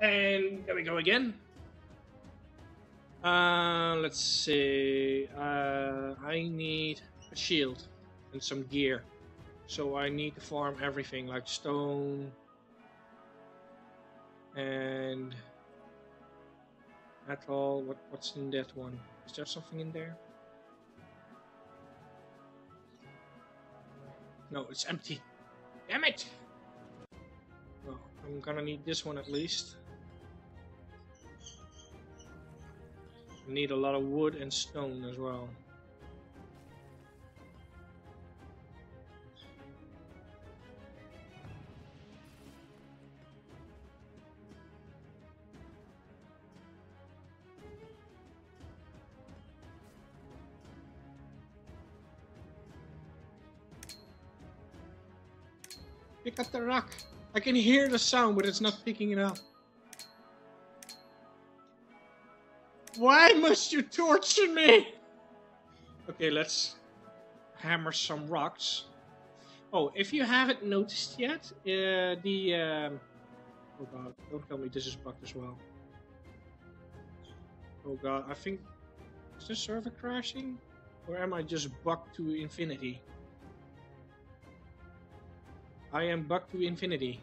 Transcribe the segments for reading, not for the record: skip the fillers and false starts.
And there we go again. Let's see. I need a shield and some gear. So I need to farm everything like stone and metal. What's in that one? Is there something in there? No, it's empty. Damn it! Well, I'm gonna need this one at least. I need a lot of wood and stone as well. Pick up the rock. I can hear the sound, but it's not picking it up. Why must you torture me? Okay, let's hammer some rocks. Oh, if you haven't noticed yet, oh god, don't tell me this is bugged as well. Oh god, I think, is the server crashing? Or am I just bugged to infinity? I am bugged to infinity.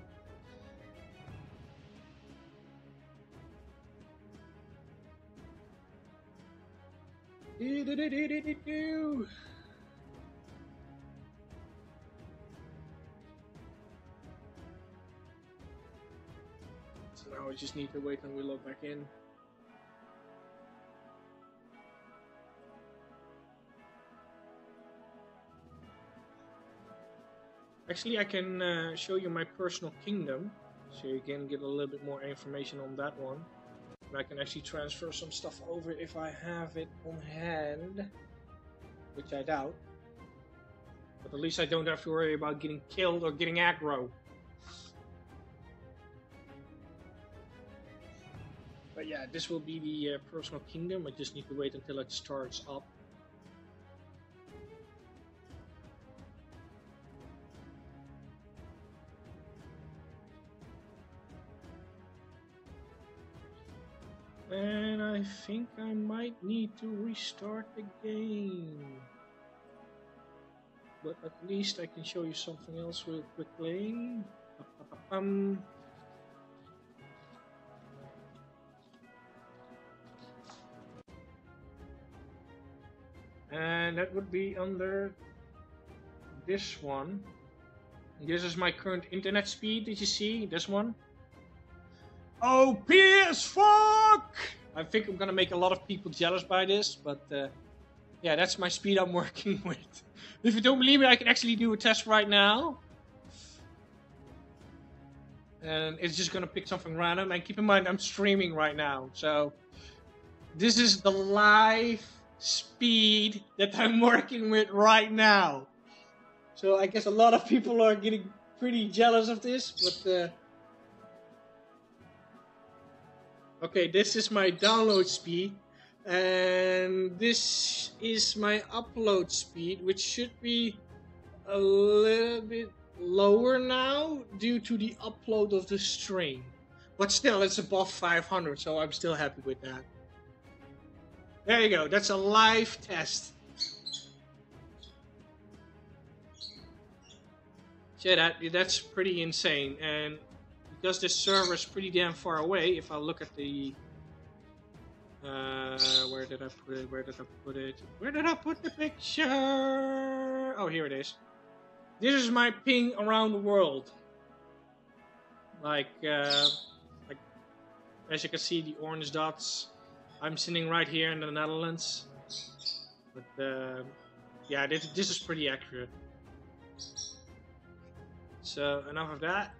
So now I just need to wait until we log back in. Actually, I can show you my personal kingdom, so you can get a little bit more information on that one. And I can actually transfer some stuff over if I have it on hand, which I doubt. But at least I don't have to worry about getting killed or getting aggro. But yeah, this will be the personal kingdom. I just need to wait until it starts up. And I think I might need to restart the game. But at least I can show you something else real quickly. And that would be under this one. This is my current internet speed. Did you see this one? OP as fuck! I think I'm gonna make a lot of people jealous by this, but yeah, that's my speed I'm working with. If you don't believe me, I can actually do a test right now. And it's just gonna pick something random, and keep in mind I'm streaming right now, so this is the live speed that I'm working with right now. So I guess a lot of people are getting pretty jealous of this, but okay, this is my download speed, and this is my upload speed, which should be a little bit lower now due to the upload of the stream. But still, it's above 500, so I'm still happy with that. There you go, that's a live test. Yeah, that's pretty insane, and because this server is pretty damn far away, if I look at the... where did I put it? Where did I put it? Where did I put the picture? Oh, here it is. This is my ping around the world. Like, as you can see, the orange dots. I'm sitting right here in the Netherlands. But, yeah, this is pretty accurate. So, enough of that.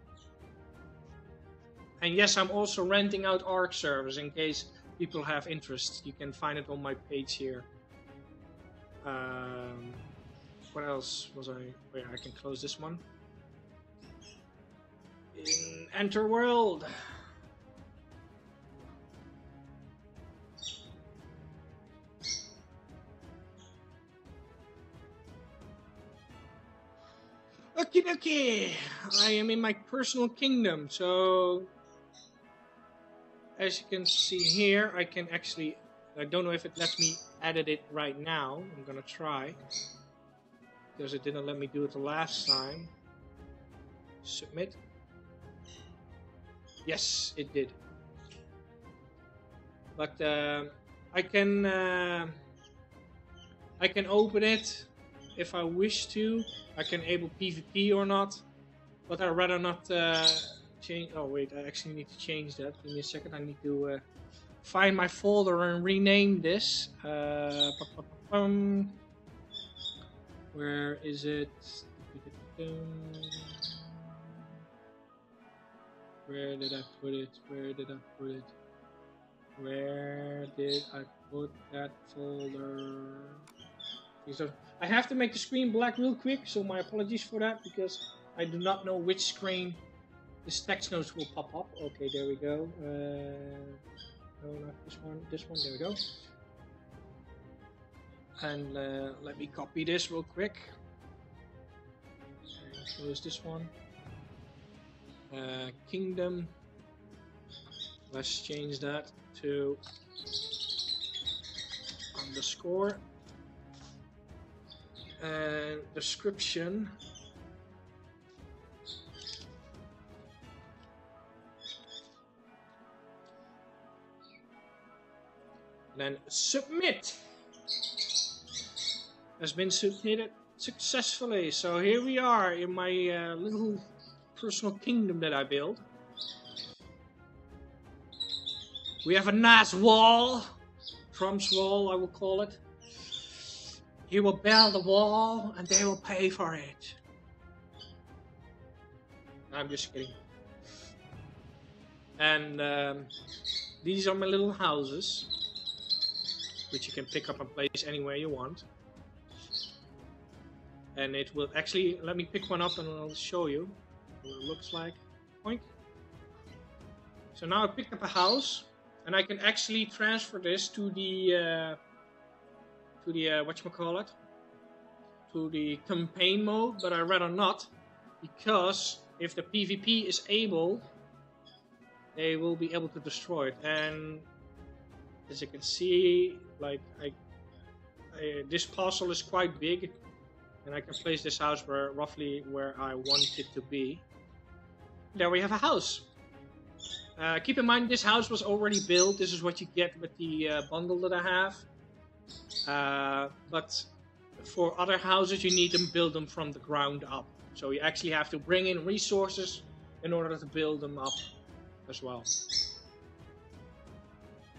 And yes, I'm also renting out ARC servers in case people have interest. You can find it on my page here. What else was I... Wait, I can close this one. In Enter World. Okay, I am in my personal kingdom, so as you can see here, I can actually, I don't know if it lets me edit it right now. I'm gonna try, because it didn't let me do it the last time. Submit. Yes, it did. But I can open it if I wish to. I can enable PvP or not, but I'd rather not change. Oh wait, I actually need to change that. Give me a second. I need to find my folder and rename this. Where is it? Where did I put it? Where did I put it? Where did I put that folder? So I have to make the screen black real quick, so my apologies for that, because I do not know which screen this text notes will pop up. Okay, there we go. No, not this one. This one. There we go. And let me copy this real quick. And close this one. Kingdom. Let's change that to underscore. And description. Then submit. Has been submitted successfully. So here we are in my little personal kingdom that I built. We have a nice wall. Trump's wall, I will call it. He will build the wall and they will pay for it. I'm just kidding. And these are my little houses, which you can pick up and place anywhere you want. And it will actually, let me pick one up and I'll show you what it looks like. Point. So now I picked up a house, and I can actually transfer this to the whatchamacallit, to the campaign mode, but I'd rather not, because if the PvP is able, they will be able to destroy it. And as you can see, like this parcel is quite big, and I can place this house roughly where I want it to be. There we have a house. Keep in mind, this house was already built. This is what you get with the bundle that I have. But for other houses, you need to build them from the ground up. So you actually have to bring in resources in order to build them up as well.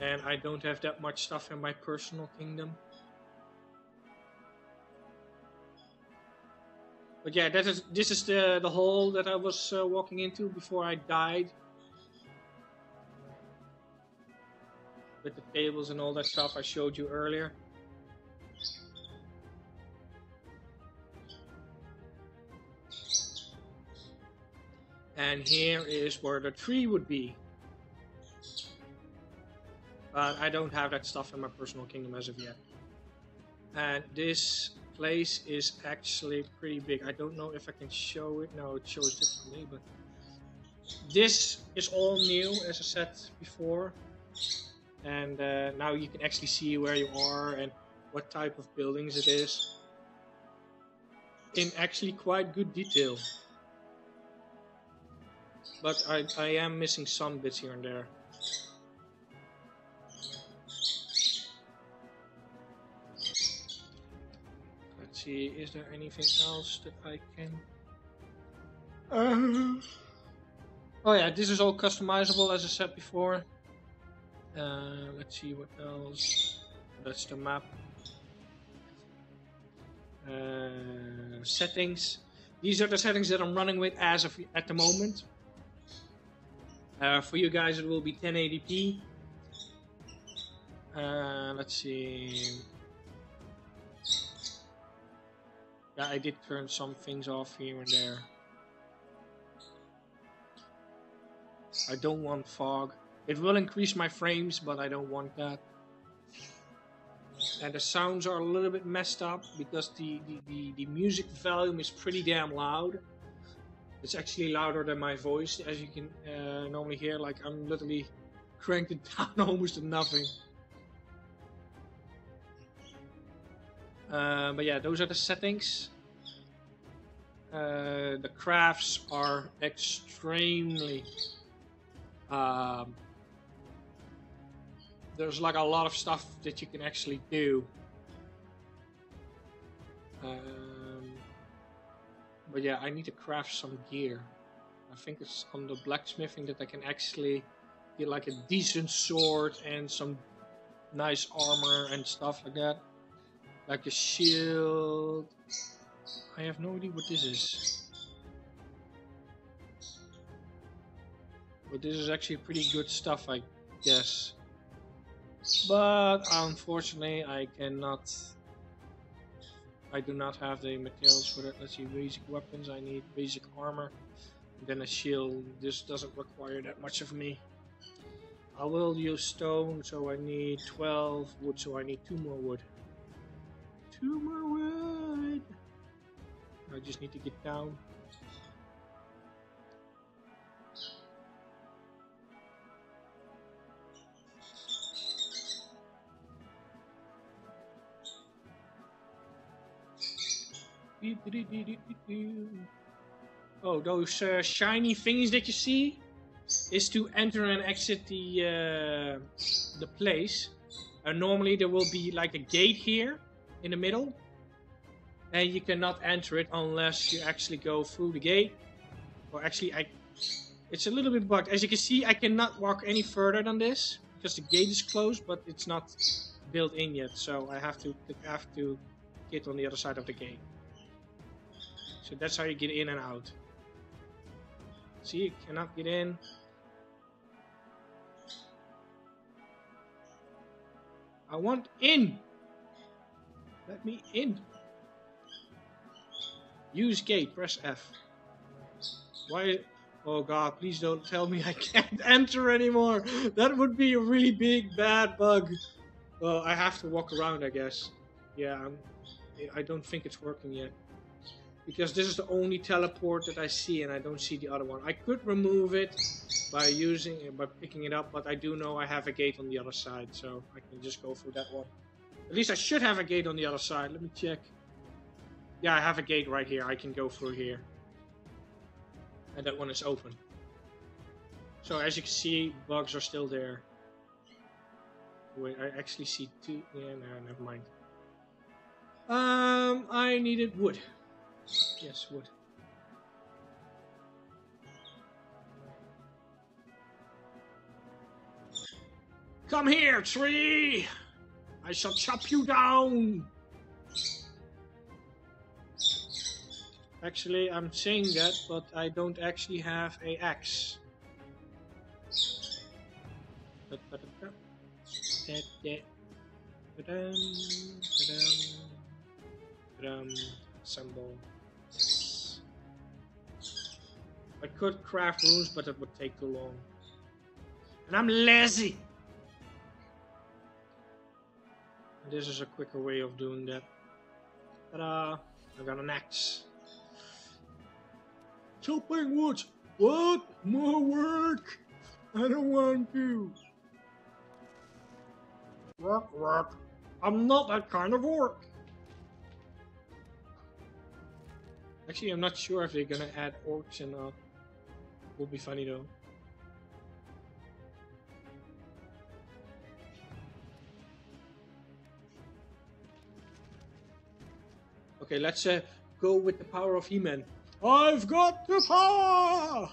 And I don't have that much stuff in my personal kingdom. But yeah, this is the hole that I was walking into before I died. With the tables and all that stuff I showed you earlier. And here is where the tree would be. But I don't have that stuff in my personal kingdom as of yet. And this place is actually pretty big. I don't know if I can show it. No, it shows differently, but this is all new, as I said before. And now you can actually see where you are and what type of buildings it is in actually quite good detail. But I am missing some bits here and there. Let's see, is there anything else that I can... Oh yeah, this is all customizable, as I said before. Let's see what else. That's the map. Settings. These are the settings that I'm running with as of at the moment. For you guys, it will be 1080p. Let's see. Yeah, I did turn some things off here and there. I don't want fog. It will increase my frames, but I don't want that. And the sounds are a little bit messed up because the music volume is pretty damn loud. It's actually louder than my voice, as you can normally hear. Like, I'm literally cranked it down almost to nothing. But yeah, those are the settings. The crafts are extremely... there's like a lot of stuff that you can actually do. But yeah, I need to craft some gear. I think it's on the blacksmithing that I can actually get like a decent sword and some nice armor and stuff like that. Like a shield. I have no idea what this is. But this is actually pretty good stuff, I guess. But unfortunately, I do not have the materials for that. Let's see, basic weapons. I need basic armor. And then a shield. This doesn't require that much of me. I will use stone, so I need 12 wood, so I need 2 more wood. 2 more wood! I just need to get down. Oh, those shiny things that you see is to enter and exit the place. Normally there will be like a gate here in the middle, and you cannot enter it unless you actually go through the gate. Or actually, it's a little bit bugged. As you can see, I cannot walk any further than this because the gate is closed, but it's not built in yet. So I have to get on the other side of the gate. So that's how you get in and out. See, you cannot get in. I want in. Let me in. Use gate, press F. Why? Oh god, please don't tell me I can't enter anymore. That would be a really big bad bug. Well, I have to walk around, I guess. Yeah, I don't think it's working yet. Because this is the only teleport that I see, and I don't see the other one. I could remove it by picking it up, but I do know I have a gate on the other side, so I can just go through that one. At least I should have a gate on the other side. Let me check. Yeah, I have a gate right here. I can go through here. And that one is open. So as you can see, bugs are still there. Wait, I actually see 2. Yeah, no, never mind. I needed wood. Yes, wood. Come here, tree! I shall chop you down! Actually, I'm saying that, but I don't actually have an axe. Assemble. I could craft runes, but it would take too long. And I'm lazy! And this is a quicker way of doing that. Ta-da! I got an axe. Chopping wood! What? More work? I don't want to. Work. I'm not that kind of orc. Actually, I'm not sure if they're gonna add orcs or not. Would be funny though. Okay, let's go with the power of He-Man. I've got the power!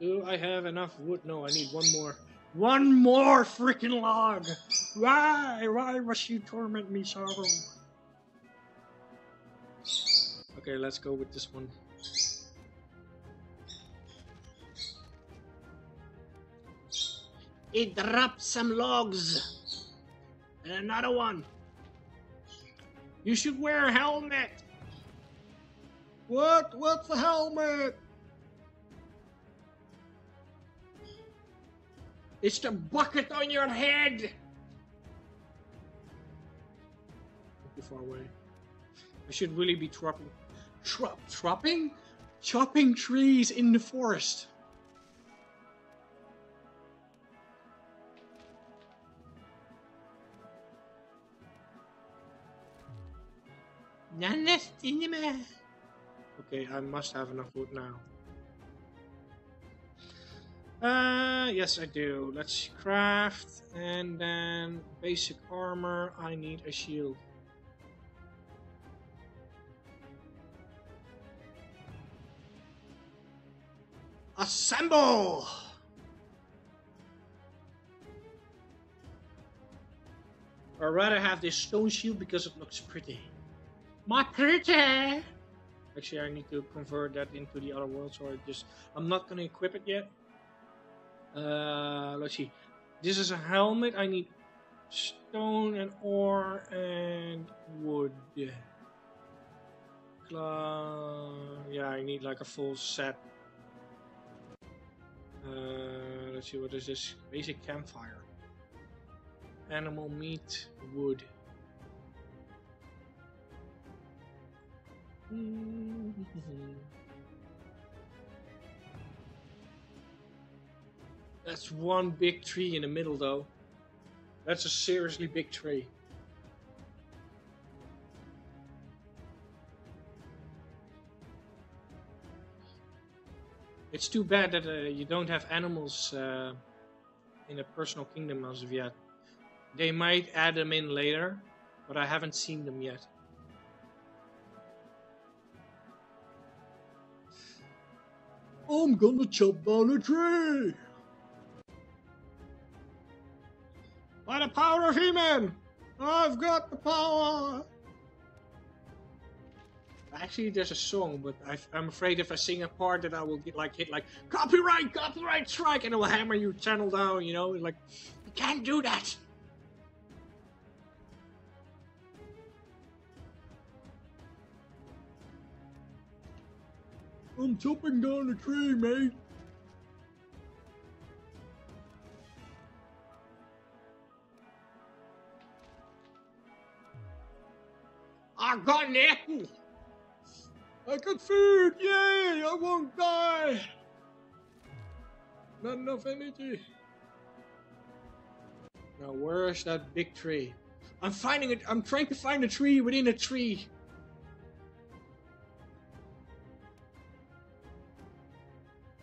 Do I have enough wood? No, I need one more. One more freaking log! Why? Why must you torment me, sorrow? Okay, let's go with this one. It dropped some logs. And another one. You should wear a helmet. What? What's the helmet? It's the bucket on your head. too far away. I should really be chopping trees in the forest. Okay, I must have enough wood now. Yes I do. Let's craft, and then basic armor. I need a shield. Assemble! I'd rather have this stone shield because it looks pretty. My pretty! Actually, I need to convert that into the other world, so I'm not gonna equip it yet. Let's see. This is a helmet. I need stone and ore and wood. Yeah, I need like a full set. Let's see, what is this? Basic campfire. Animal meat, wood. That's one big tree in the middle, though. That's a seriously big tree. It's too bad that you don't have animals in a personal kingdom as of yet. They might add them in later, but I haven't seen them yet. I'm gonna chop down a tree! By the power of He-Man! I've got the power! Actually, there's a song, but I'm afraid if I sing a part that I will get hit like copyright strike, and it will hammer your channel down, you know? Like, you can't do that! I'm chopping down a tree, mate. I got an apple. I got food. Yay! I won't die. Not enough energy. Now, where's that big tree? I'm finding it. I'm trying to find a tree within a tree.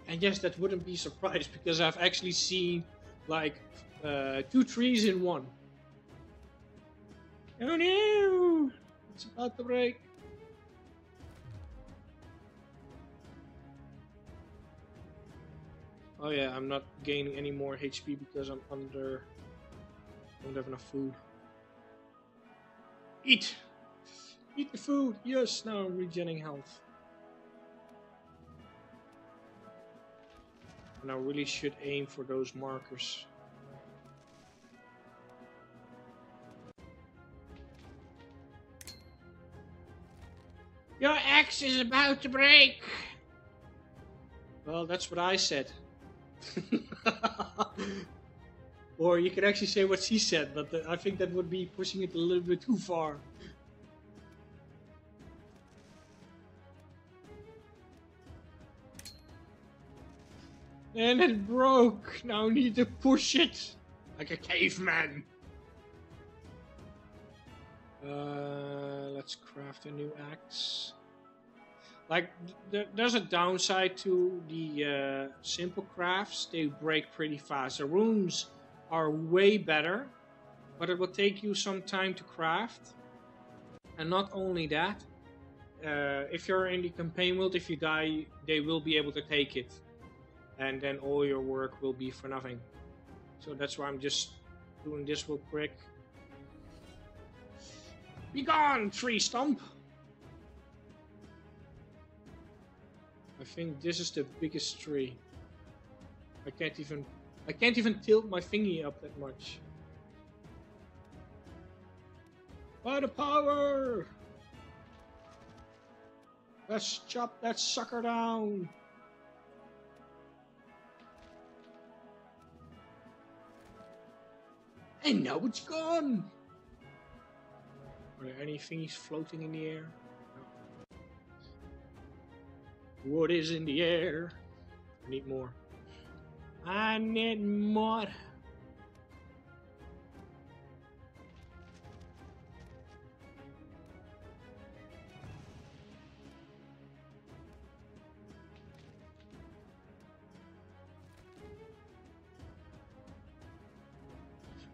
And yes, that wouldn't be a surprise because I've actually seen like 2 trees in one. Oh no! It's about to break. Oh yeah, I'm not gaining any more HP because I'm under. I don't have enough food. Eat! Eat the food! Yes, now I'm regenerating health. And I really should aim for those markers. Your axe is about to break! Well, that's what I said. Or you could actually say what she said, but I think that would be pushing it a little bit too far. And it broke! Now I need to push it! Like a caveman! Let's craft a new axe. Like, there's a downside to the simple crafts. They break pretty fast. The runes are way better, but it will take you some time to craft. And not only that, if you're in the campaign world, if you die, they will be able to take it. And then all your work will be for nothing. So that's why I'm just doing this real quick. Be gone, tree stump! I think this is the biggest tree. I can't even tilt my thingy up that much. By the power! Let's chop that sucker down! And now it's gone! Are there any things floating in the air? No. What is in the air? I need more. I need more.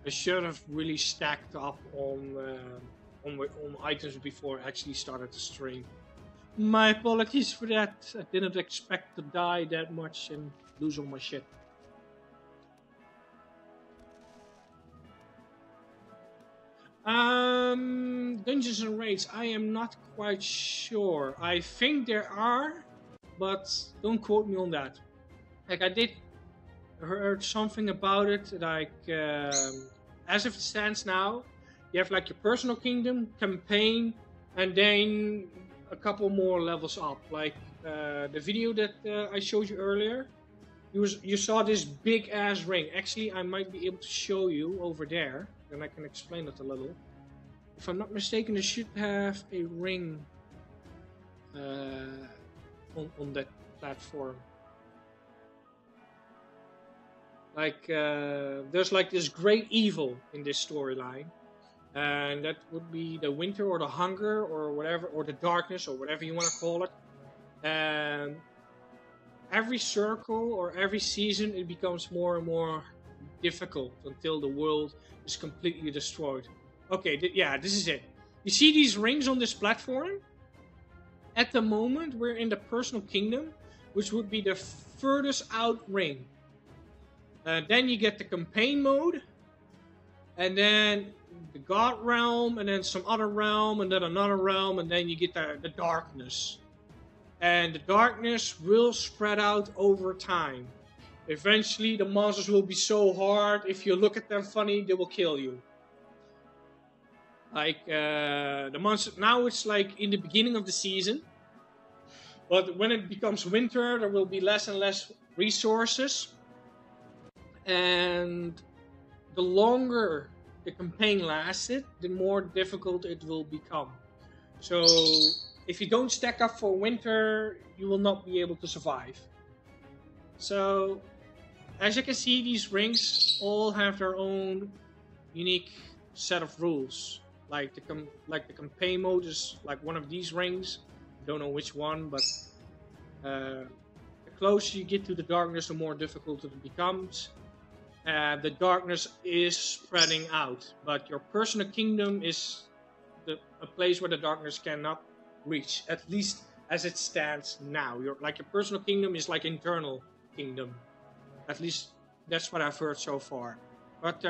I should have really stacked up on items before I actually started the stream. My apologies for that. I didn't expect to die that much and lose all my shit. Dungeons and raids, I am not quite sure. I think there are, but don't quote me on that. Like I did heard something about it, like as it stands now, you have like your personal kingdom, campaign, and then a couple more levels up. Like the video that I showed you earlier, you saw this big ass ring. Actually, I might be able to show you over there, and I can explain it a little. If I'm not mistaken, they should have a ring on that platform. Like there's like this great evil in this storyline, and that would be the winter or the hunger or whatever, or the darkness or whatever you want to call it. And every circle or every season it becomes more and more difficult until the world is completely destroyed. Okay, yeah, this is it. You see these rings on this platform? At the moment we're in the personal kingdom, which would be the furthest out ring. Then you get the campaign mode, and then the God realm, and then some other realm, and then another realm, and then you get the darkness. And the darkness will spread out over time. Eventually the monsters will be so hard, if you look at them funny, they will kill you. Like the monster, now it's like in the beginning of the season, but when it becomes winter there will be less and less resources. And the longer the campaign lasted, the more difficult it will become. So if you don't stack up for winter, you will not be able to survive. So as you can see, these rings all have their own unique set of rules. Like the campaign mode is like one of these rings. Don't know which one, but the closer you get to the darkness, the more difficult it becomes. The darkness is spreading out, but your personal kingdom is a place where the darkness cannot reach, at least as it stands now. Your personal kingdom is like internal kingdom. At least that's what I've heard so far. But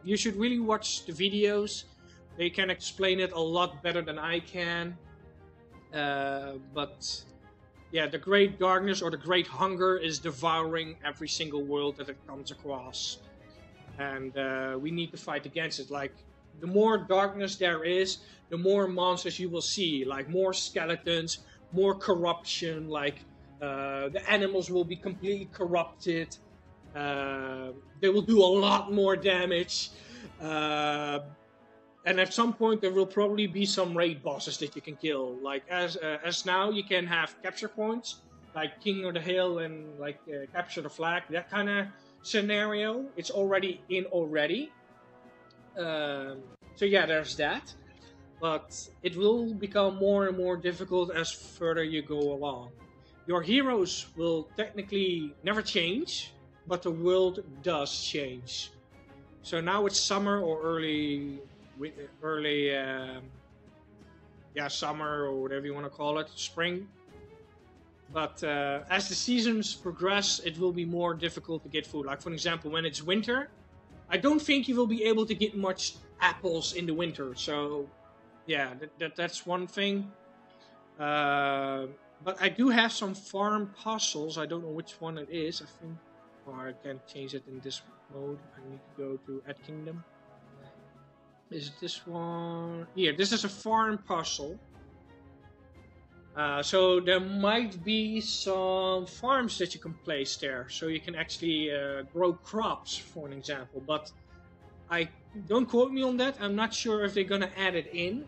you should really watch the videos. They can explain it a lot better than I can. But yeah, the great darkness or the great hunger is devouring every single world that it comes across. And we need to fight against it. Like, the more darkness there is, the more monsters you will see. Like, more skeletons, more corruption. Like, the animals will be completely corrupted. They will do a lot more damage. And at some point there will probably be some raid bosses that you can kill. Like as now you can have capture points, like King of the Hill and like capture the flag, that kind of scenario. It's already in already. So yeah, there's that. But it will become more and more difficult as further you go along. Your heroes will technically never change, but the world does change. So now it's summer or early summer or whatever you want to call it, spring. But as the seasons progress, it will be more difficult to get food. Like for example, when it's winter, I don't think you will be able to get much apples in the winter. So yeah, that's one thing. But I do have some farm puzzles. I don't know which one it is. I think, or I can change it in this mode. I need to go to Add Kingdom. Is this one? Here, this is a farm puzzle. So there might be some farms that you can place there, so you can actually grow crops, for an example. But don't quote me on that. I'm not sure if they're gonna add it in.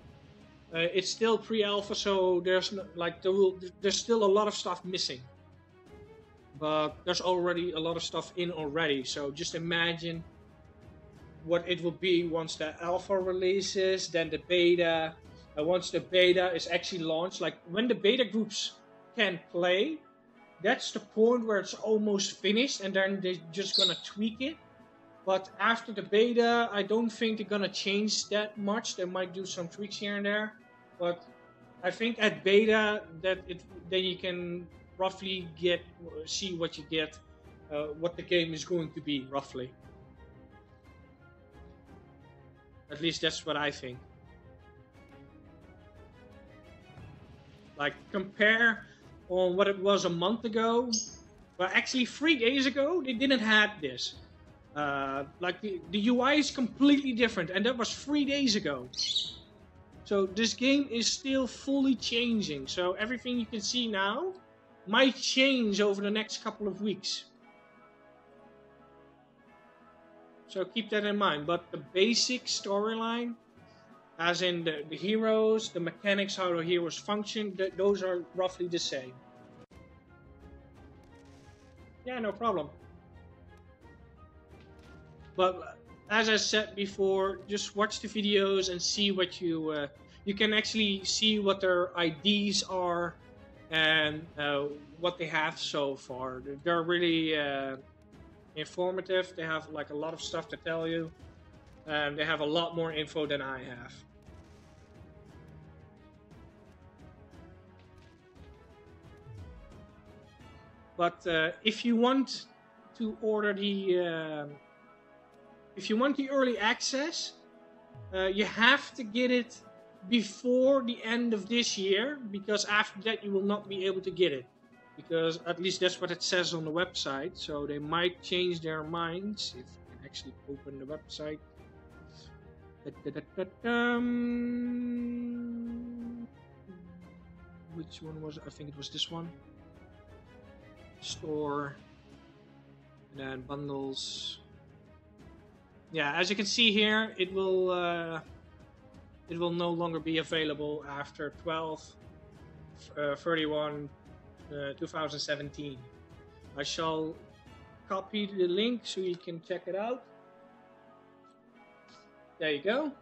It's still pre-alpha, so there's there's still a lot of stuff missing. But there's already a lot of stuff in already. So just imagine what it will be once the alpha releases, then the beta. And once the beta is actually launched, like when the beta groups can play, that's the point where it's almost finished, and then they're just gonna tweak it. But after the beta, I don't think they're gonna change that much. They might do some tweaks here and there, but I think at beta then you can roughly see what you get, what the game is going to be roughly. At least that's what I think. Like compare on what it was a month ago. Well, actually 3 days ago they didn't have this. Like the UI is completely different, and that was 3 days ago. So this game is still fully changing. So everything you can see now might change over the next couple of weeks. So keep that in mind. But the basic storyline, as in the heroes, the mechanics, how the heroes function, those are roughly the same. Yeah, no problem. But as I said before, just watch the videos and see what you can actually see what their IDs are and what they have so far. They're really informative. They have like a lot of stuff to tell you, and they have a lot more info than I have. But if you want to order if you want the early access, you have to get it before the end of this year, because after that you will not be able to get it. Because at least that's what it says on the website, so they might change their minds if you can actually open the website. Which one was it? I think it was this one. Store, and then bundles. Yeah, as you can see here, it will no longer be available after 12/31/2017. I shall copy the link so you can check it out. There you go.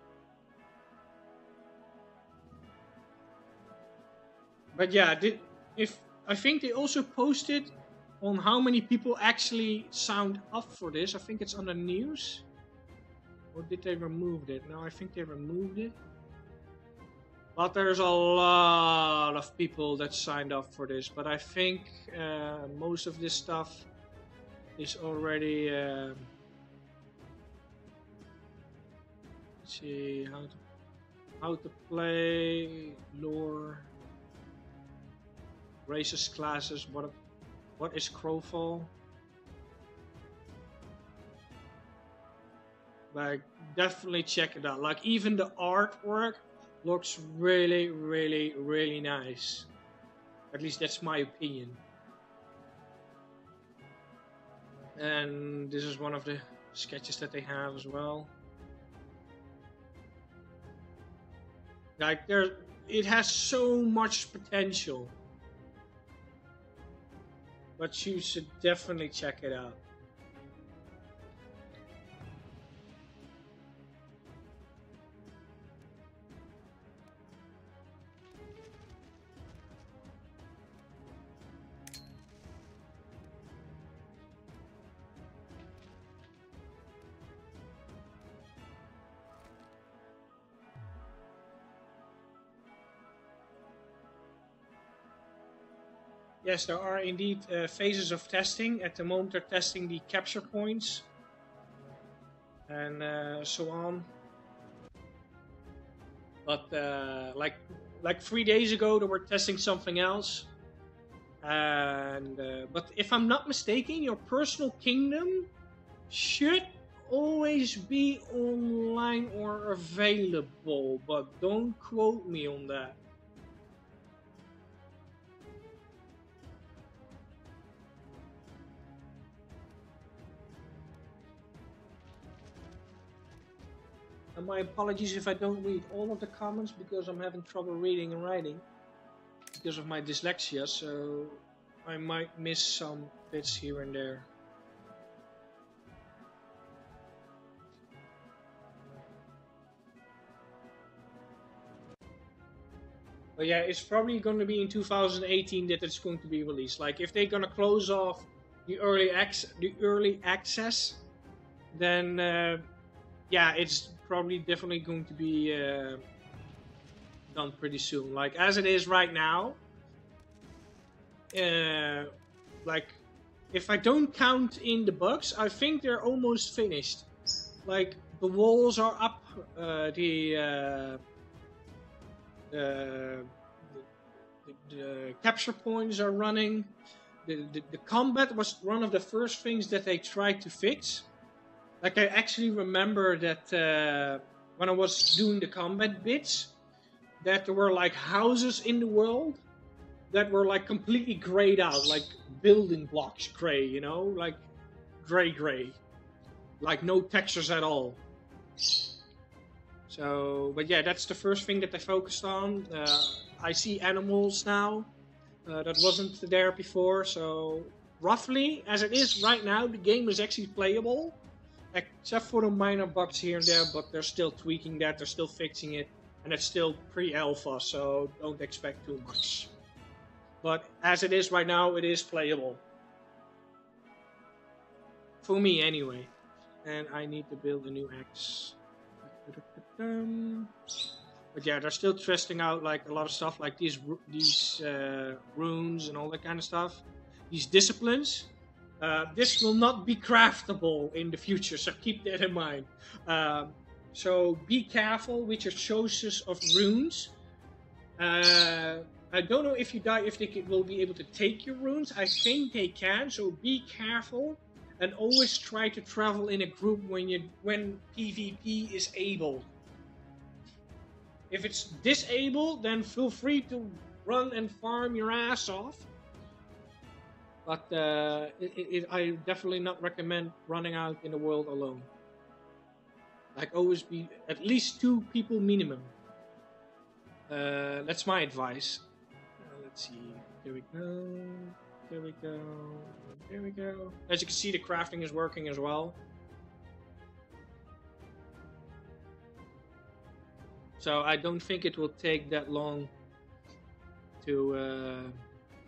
But yeah, I think they also posted on how many people actually signed up for this. I think it's on the news. Or did they remove it? No, I think they removed it. But there's a lot of people that signed up for this. But I think most of this stuff is already... let's see, how to play, lore, races, classes, what is Crowfall? But definitely check it out. Like even the artwork looks really, really, really nice. At least that's my opinion. And this is one of the sketches that they have as well. Like it has so much potential. But you should definitely check it out. Yes, there are indeed phases of testing. At the moment they're testing the capture points and so on. But like 3 days ago they were testing something else. And but if I'm not mistaken, your personal kingdom should always be online or available, but don't quote me on that. And my apologies if I don't read all of the comments because I'm having trouble reading and writing because of my dyslexia, so I might miss some bits here and there. But yeah, it's probably going to be in 2018 that it's going to be released. Like if they're going to close off the early access, then yeah, it's probably definitely going to be done pretty soon. Like as it is right now, like if I don't count in the bugs, I think they're almost finished. Like the walls are up, the capture points are running. The combat was one of the first things that they tried to fix. Like I actually remember that when I was doing the combat bits, that there were like houses in the world that were like completely grayed out, like building blocks gray, you know, like gray, like no textures at all. So, but yeah, that's the first thing that I focused on. I see animals now that wasn't there before. So roughly, as it is right now, the game is actually playable, except for the minor bugs here and there. But they're still tweaking that, they're still fixing it, and it's still pre-alpha, so don't expect too much. But as it is right now, it is playable. For me, anyway. And I need to build a new axe. But yeah, they're still testing out like a lot of stuff, like these runes and all that kind of stuff. These disciplines. This will not be craftable in the future, so keep that in mind. So be careful with your choices of runes. I don't know if you die if they will be able to take your runes. I think they can, so be careful. And always try to travel in a group when PvP is able. If it's disabled, then feel free to run and farm your ass off. But I definitely not recommend running out in the world alone. Like always be at least 2 people minimum. That's my advice. Let's see. Here we go. There we go. There we go. As you can see, the crafting is working as well. So I don't think it will take that long to...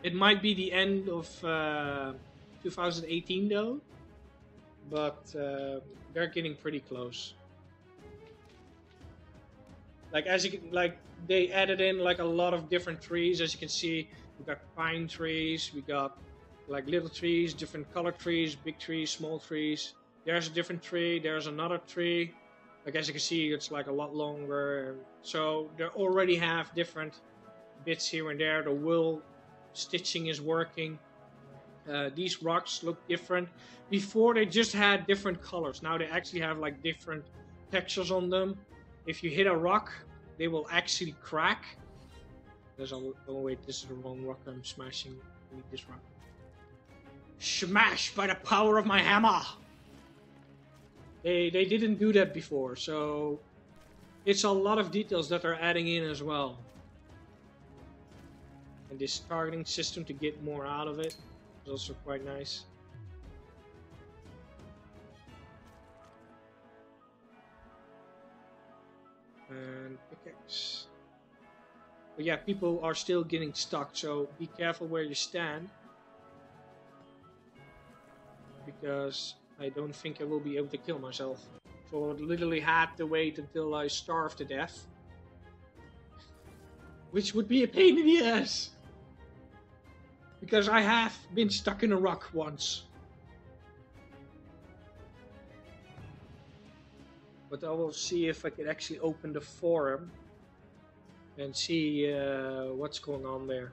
it might be the end of 2018 though. But they're getting pretty close. Like as you can, like they added in like a lot of different trees. As you can see, we got pine trees, we got like little trees, different color trees, big trees, small trees. There's a different tree, there's another tree. Like as you can see, it's like a lot longer. So they already have different bits here and there. The wool stitching is working. These rocks look different. Before they just had different colors. Now they actually have like different textures on them. If you hit a rock, they will actually crack. Oh wait, this is the wrong rock I'm smashing. I need this rock. Smash by the power of my hammer! They didn't do that before, so it's a lot of details that they're adding in as well. And this targeting system to get more out of it is also quite nice. And pickaxe. But yeah, people are still getting stuck, so be careful where you stand. Because I don't think I will be able to kill myself. So I literally had to wait until I starve to death. Which would be a pain in the ass. Because I have been stuck in a rock once. But I will see if I can actually open the forum and see what's going on there.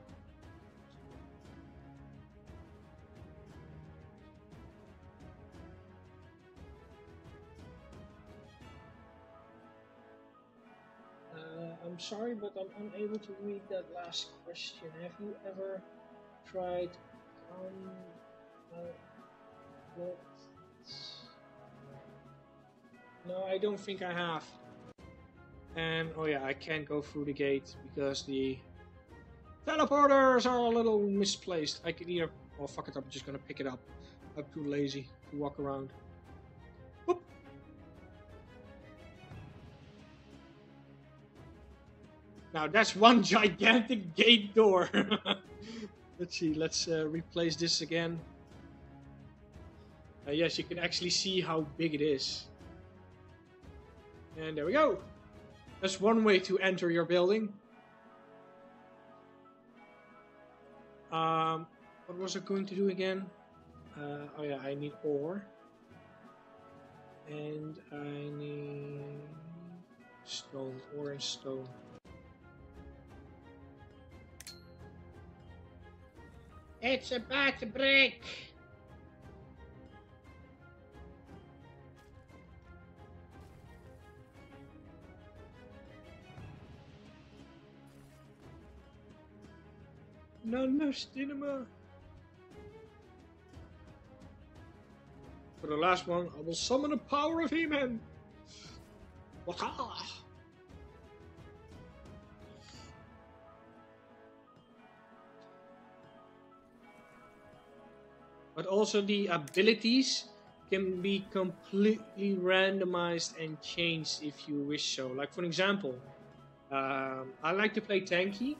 I'm sorry, but I'm unable to read that last question. Have you ever tried what? No, I don't think I have. And oh yeah, I can't go through the gate because the teleporters are a little misplaced. I could either, oh fuck it, I'm just gonna pick it up. I'm too lazy to walk around. Whoop. Now that's one gigantic gate door. Let's see, let's replace this again. Yes, you can actually see how big it is. And there we go. That's one way to enter your building. What was I going to do again? Oh yeah, I need ore. And I need stone, ore and stone. It's about to break! No cinema! For the last one, I will summon the power of He-Man! Waka! But also the abilities can be completely randomized and changed if you wish so. Like for example, I like to play tanky,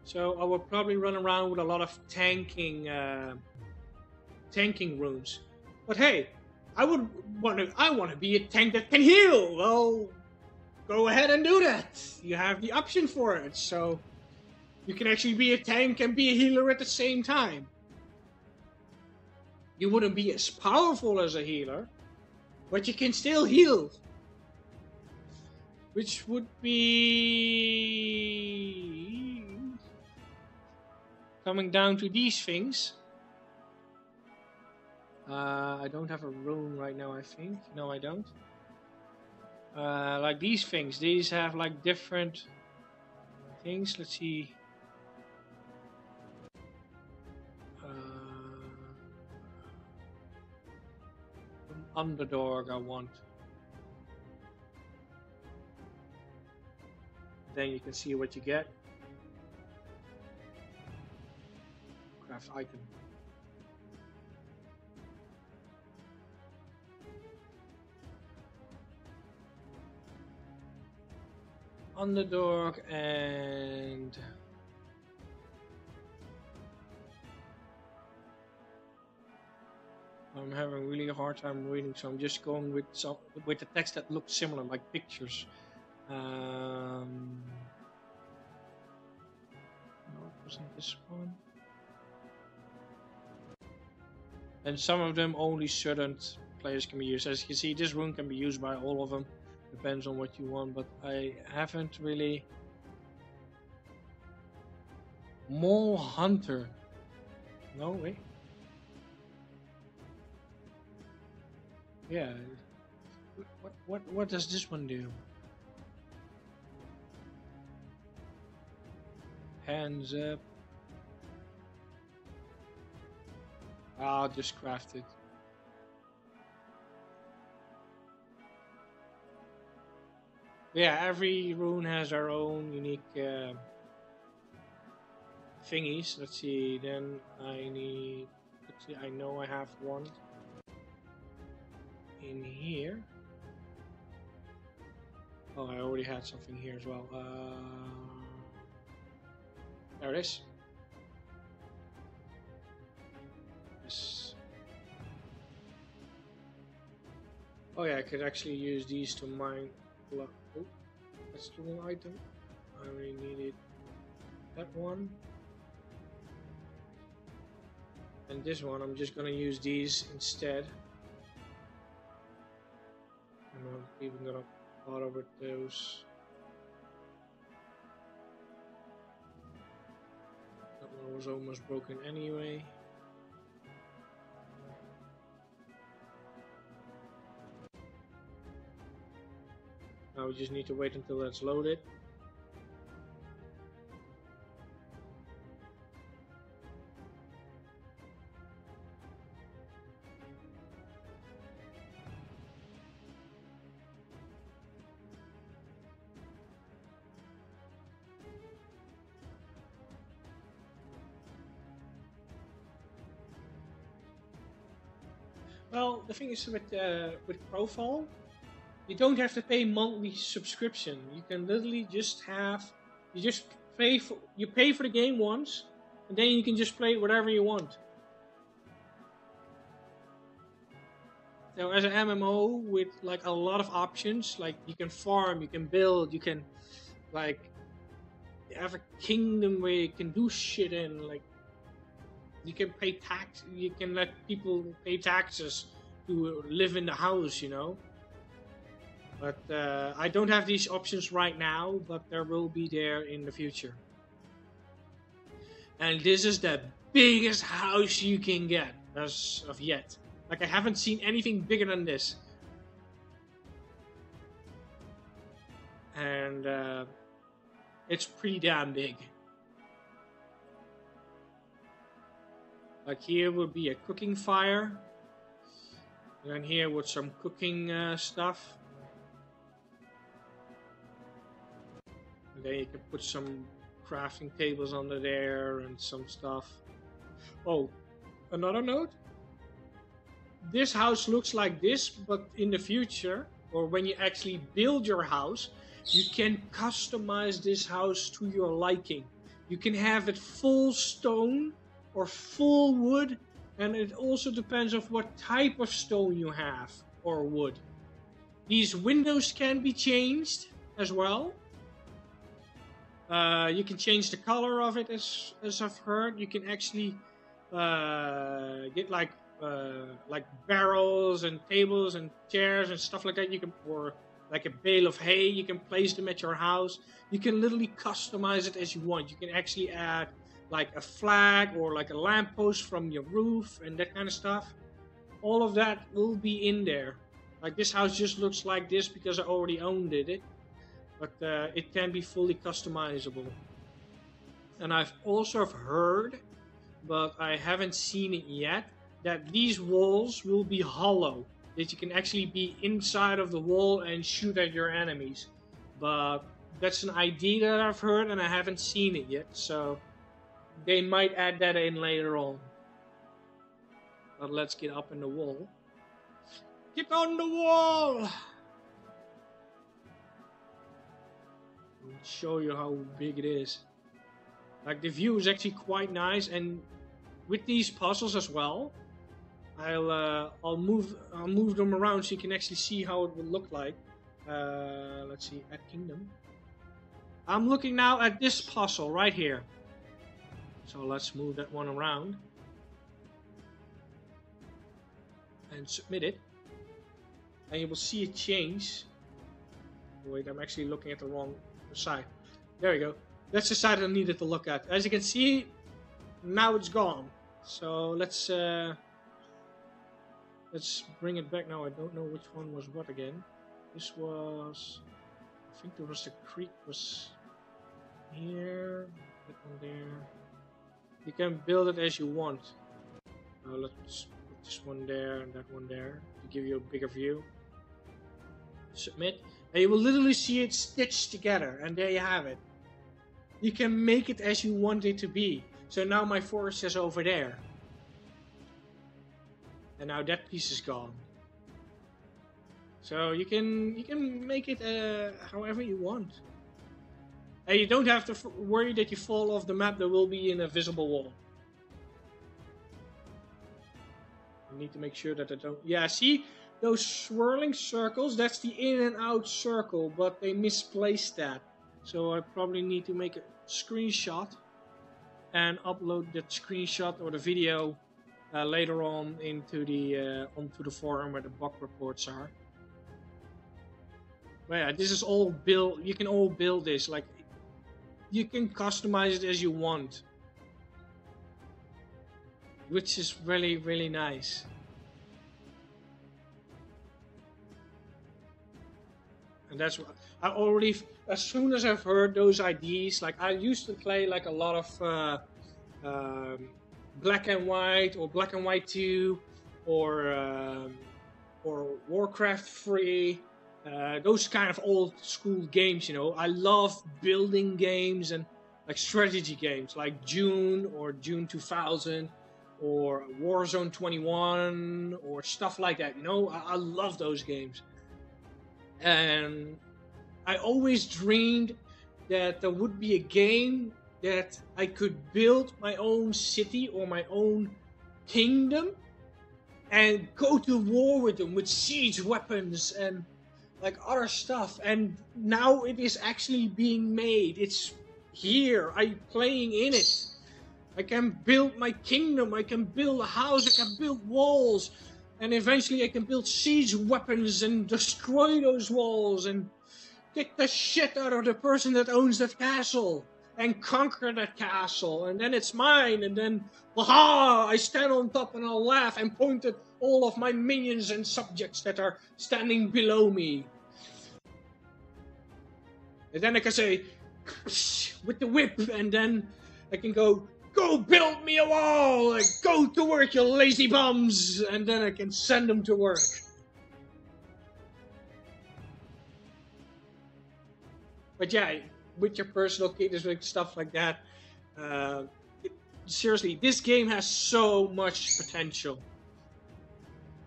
so I will probably run around with a lot of tanking runes. But hey, I want to be a tank that can heal. Well, go ahead and do that. You have the option for it, so you can actually be a tank and be a healer at the same time. You wouldn't be as powerful as a healer, but you can still heal. Which would be coming down to these things. I don't have a rune right now, I think. No, I don't. Like these things. These have like different things. Let's see. Underdog I want. Then you can see what you get. Craft item. Underdog and I'm having really a hard time reading, so I'm just going with the text that looks similar, like pictures. No, it wasn't this one. And some of them only certain players can be used. As you can see, this rune can be used by all of them. Depends on what you want, but I haven't really. Mole Hunter. No, wait. Yeah. What does this one do? Hands up. I'll just craft it. Yeah, every rune has our own unique thingies. Let's see, then I need. Let's see, I know I have one in here. Oh, I already had something here as well. There it is. Yes. Oh yeah, I could actually use these to mine. Oh, that's the wrong item. I only needed that one. And this one, I'm just gonna use these instead. I'm not even gonna bother with those. That one was almost broken anyway. Now we just need to wait until that's loaded. Well, the thing is with Crowfall, you don't have to pay monthly subscription. You can literally just pay for the game once, and then you can just play whatever you want. So as an MMO with like a lot of options, like you can farm, you can build, you can like have a kingdom where you can do shit in, like you can pay tax, you can let people pay taxes to live in the house, you know. But I don't have these options right now, but there will be there in the future. And this is the biggest house you can get as of yet. Like, I haven't seen anything bigger than this. And it's pretty damn big. Like, here would be a cooking fire. And then here with some cooking stuff. And then you can put some crafting tables under there and some stuff. Oh, another note. This house looks like this, but in the future, or when you actually build your house, you can customize this house to your liking. You can have it full stone or full wood, and it also depends on what type of stone you have or wood. These windows can be changed as well. You can change the color of it, as I've heard. You can actually get like barrels and tables and chairs and stuff like that. You can, or like a bale of hay, you can place them at your house. You can literally customize it as you want. You can actually add like a flag or like a lamppost from your roof and that kind of stuff. All of that will be in there. Like, this house just looks like this because I already owned it. But it can be fully customizable. And I've also heard, but I haven't seen it yet, that these walls will be hollow. That you can actually be inside of the wall and shoot at your enemies. But that's an idea that I've heard and I haven't seen it yet. So they might add that in later on. But let's get up in the wall. Get on the wall! I'll show you how big it is. Like, the view is actually quite nice, and with these puzzles as well, I'll move them around so you can actually see how it would look like. Let's see, at Kingdom. I'm looking now at this puzzle right here. So let's move that one around and submit it, and you will see it change. Wait, I'm actually looking at the wrong side. There we go. That's the side I needed to look at. As you can see, now it's gone. So let's bring it back now. I don't know which one was what again. This was, I think there was the creek was here, that one there. You can build it as you want. Let's put this one there and that one there to give you a bigger view. Submit. And you will literally see it stitched together, and there you have it. You can make it as you want it to be. So now my forest is over there. And now that piece is gone. So you can make it however you want. And you don't have to worry that you fall off the map. There will be an invisible wall. You need to make sure that I don't... Yeah, see? Those swirling circles, that's the in and out circle, but they misplaced that. So I probably need to make a screenshot and upload that screenshot or the video later on into the onto the forum where the bug reports are. But yeah, this is all built. You can all build this. Like, you can customize it as you want, which is really, really nice. And that's what I already, as soon as I've heard those IDs, like I used to play like a lot of Black and White or Black and White 2 or Warcraft 3, those kind of old school games, you know. I love building games and like strategy games like June or June 2000. or Warzone 21 or stuff like that. You know, I love those games. And I always dreamed that there would be a game that I could build my own city or my own kingdom and go to war with them with siege weapons and like other stuff. And now it is actually being made. It's here. I'm playing in it. I can build my kingdom. I can build a house. I can build walls. And eventually I can build siege weapons and destroy those walls and kick the shit out of the person that owns that castle and conquer that castle. And then it's mine. And then, aha, I stand on top and I'll laugh and point at all of my minions and subjects that are standing below me. And then I can say, with the whip, and then I can go build me a wall, like, go to work, you lazy bums, and then I can send them to work. But yeah, with your personal kingdoms and stuff like that, seriously, this game has so much potential.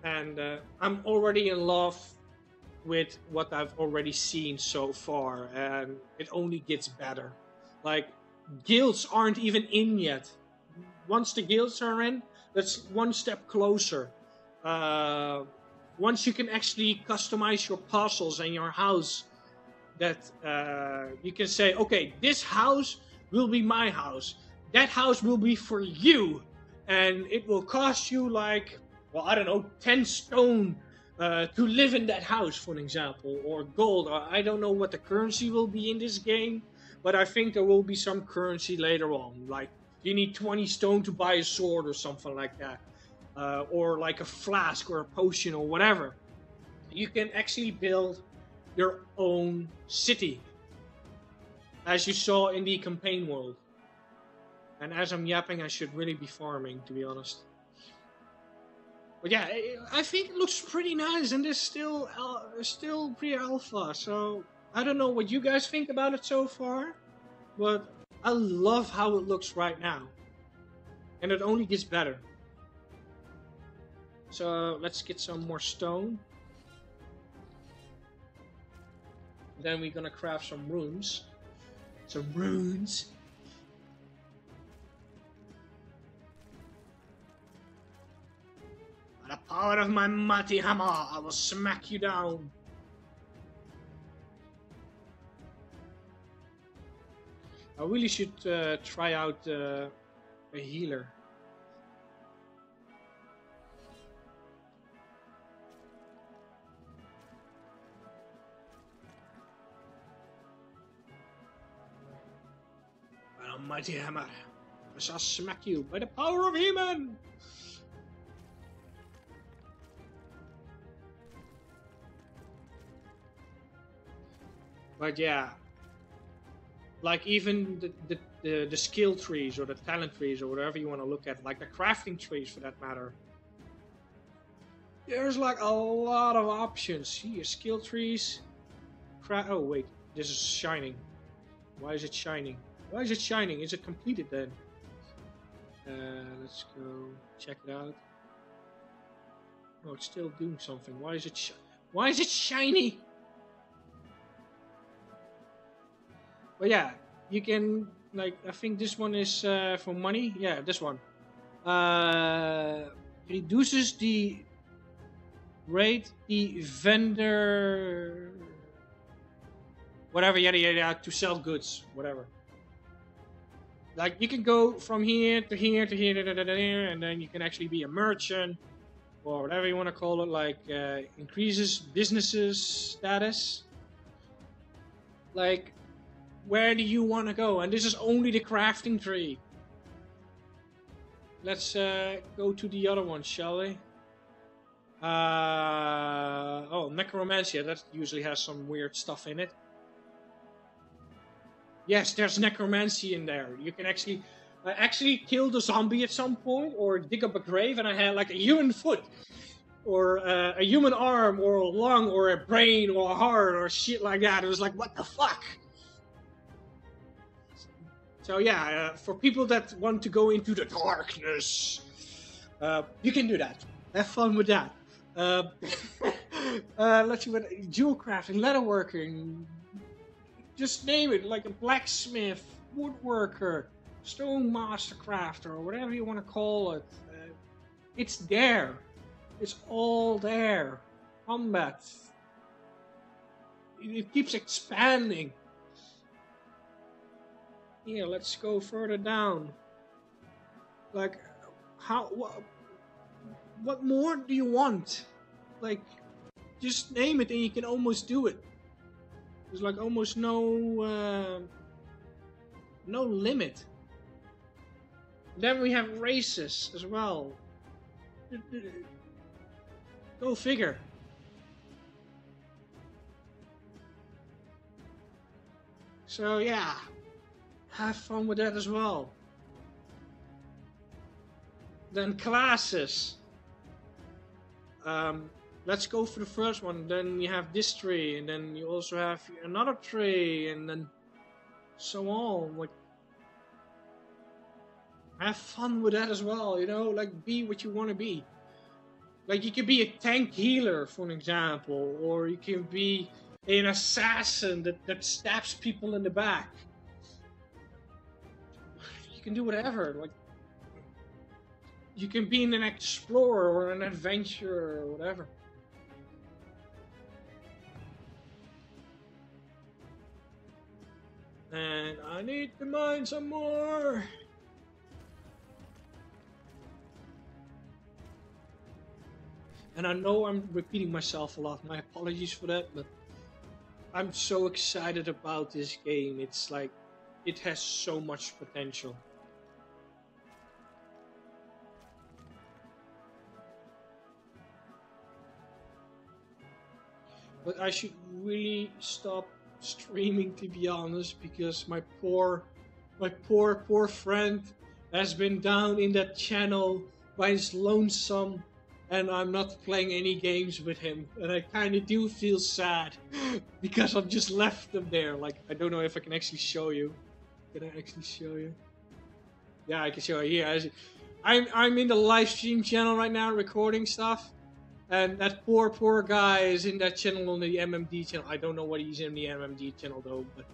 And I'm already in love with what I've already seen so far, and it only gets better. Like, guilds aren't even in yet. Once the guilds are in, that's one step closer. Once you can actually customize your puzzles and your house, that you can say, okay, this house will be my house. That house will be for you. And it will cost you like, well, I don't know, 10 stone to live in that house, for an example, or gold. I don't know what the currency will be in this game, but I think there will be some currency later on. Like, you need 20 stone to buy a sword or something like that. Or like a flask or a potion or whatever. You can actually build your own city, as you saw in the campaign world. And as I'm yapping, I should really be farming, to be honest. But yeah, I think it looks pretty nice, and it's still pre-alpha, so I don't know what you guys think about it so far, but I love how it looks right now. And it only gets better. So let's get some more stone. Then we're gonna craft some runes. Some runes. By the power of my mighty hammer, I will smack you down. I really should try out a healer. Mighty hammer, I shall smack you by the power of He-Man! But yeah, like even the skill trees or the talent trees or whatever you want to look at, like the crafting trees for that matter. There's like a lot of options. Here, skill trees. Oh wait, this is shining. Why is it shining? Why is it shining? Is it completed then? Let's go check it out. Oh, it's still doing something. Why is it Why is it shiny? But yeah, you can, like, I think this one is for money. Yeah, this one. Reduces the rate the vendor, whatever, yada yada, to sell goods, whatever. Like, you can go from here to here to here, and then you can actually be a merchant, or whatever you want to call it, like, increases businesses status. Like, where do you want to go? And this is only the crafting tree. Let's go to the other one, shall we? Oh, necromancy, that usually has some weird stuff in it. Yes, there's necromancy in there. You can actually kill the zombie at some point, or dig up a grave, and I had like a human foot, or a human arm, or a lung, or a brain, or a heart, or shit like that. It was like, what the fuck? So yeah, for people that want to go into the darkness, You can do that. Have fun with that. Uh, let's see what jewel crafting, leatherworking, just name it, like a blacksmith, woodworker, stone master crafter, or whatever you want to call it. It's there. It's all there. Combat. It keeps expanding. Here, let's go further down. Like, what more do you want? Like, just name it and you can almost do it. There's like almost no limit. Then we have races as well. Go figure. So yeah, have fun with that as well. Then classes. Let's go for the first one. Then you have this tree, and then you also have another tree, and then so on. Like, have fun with that as well. You know, like be what you want to be. Like you can be a tank healer, for an example, or you can be an assassin that stabs people in the back. You can do whatever. Like, you can be an explorer or an adventurer or whatever. And I need to mine some more. And I know I'm repeating myself a lot. My apologies for that, but I'm so excited about this game. It's like, it has so much potential. But I should really stop streaming, to be honest, because my poor friend has been down in that channel by his lonesome, and I'm not playing any games with him, and I kind of do feel sad because I've just left him there. Like, I don't know if I can actually show you. Can I actually show you? Yeah, I can show you. Yeah, I'm in the live stream channel right now, recording stuff. And that poor guy is in that channel, on the MMD channel. I don't know what he's in the MMD channel though, but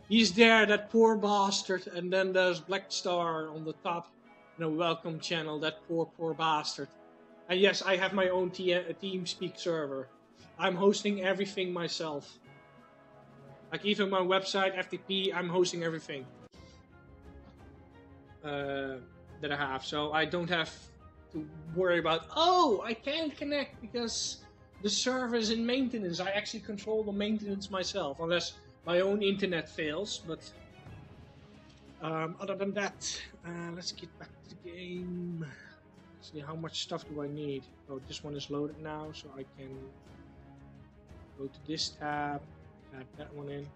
he's there, that poor bastard. And then there's Black Star on the top, in a welcome channel, that poor bastard. And yes, I have my own TeamSpeak server. I'm hosting everything myself. Like even my website, FTP, I'm hosting everything that I have. So I don't have to worry about, oh, I can't connect because the server is in maintenance. I actually control the maintenance myself, unless my own internet fails. But other than that, let's get back to the game. Let's see, how much stuff do I need? Oh, this one is loaded now, so I can go to this tab, add that one in.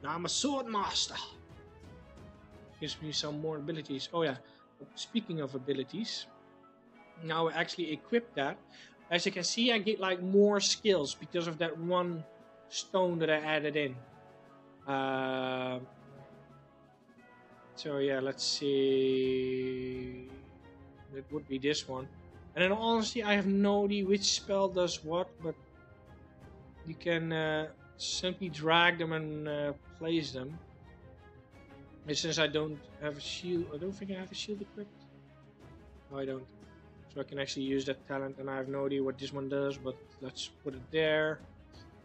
Now I'm a sword master. Gives me some more abilities. Oh yeah, speaking of abilities, now I actually equip that. As you can see, I get like more skills because of that one stone that I added in. So yeah, let's see. That would be this one. And then honestly, I have no idea which spell does what, but you can simply drag them and place them. And since I don't have a shield, I don't think I have a shield equipped. No, I don't. So I can actually use that talent, and I have no idea what this one does, but let's put it there.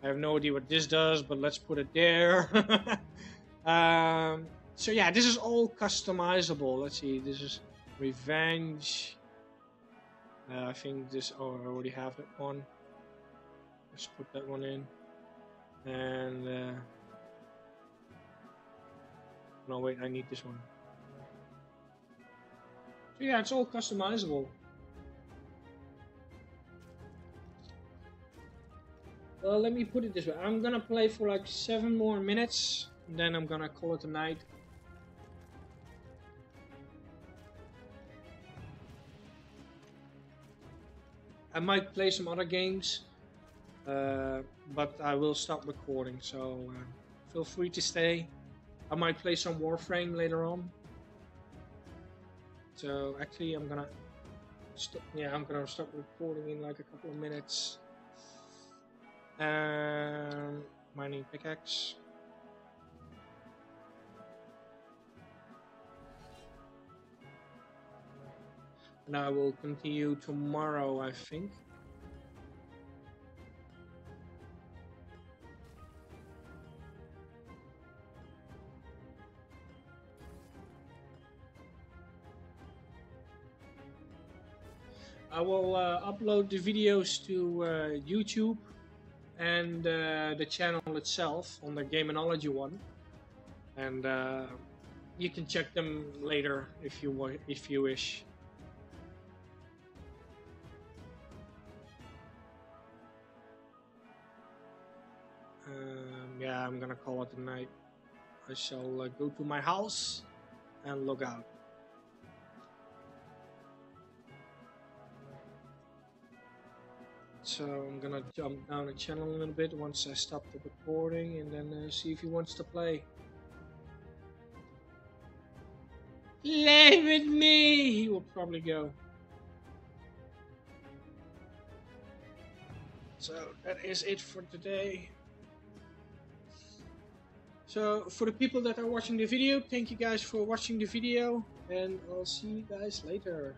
I have no idea what this does, but let's put it there. So yeah, this is all customizable. Let's see, this is Revenge. I think this, oh, I already have that one. Let's put that one in. And, no wait, I need this one. So yeah, it's all customizable. Well, let me put it this way. I'm gonna play for like 7 more minutes, and then I'm gonna call it a night. I might play some other games, but I will stop recording, so feel free to stay. I might play some Warframe later on. So actually I'm gonna Yeah, I'm gonna stop recording in like a couple of minutes. Mining pickaxe. And I will continue tomorrow, I think. I will upload the videos to YouTube and the channel itself on the Gamenology one, and you can check them later if you wish. Yeah, I'm gonna call it a night. I shall go to my house and log out. So I'm gonna jump down the channel a little bit once I stop the recording, and then see if he wants to play. Play with me! He will probably go. So that is it for today. So for the people that are watching the video, thank you guys for watching the video, and I'll see you guys later.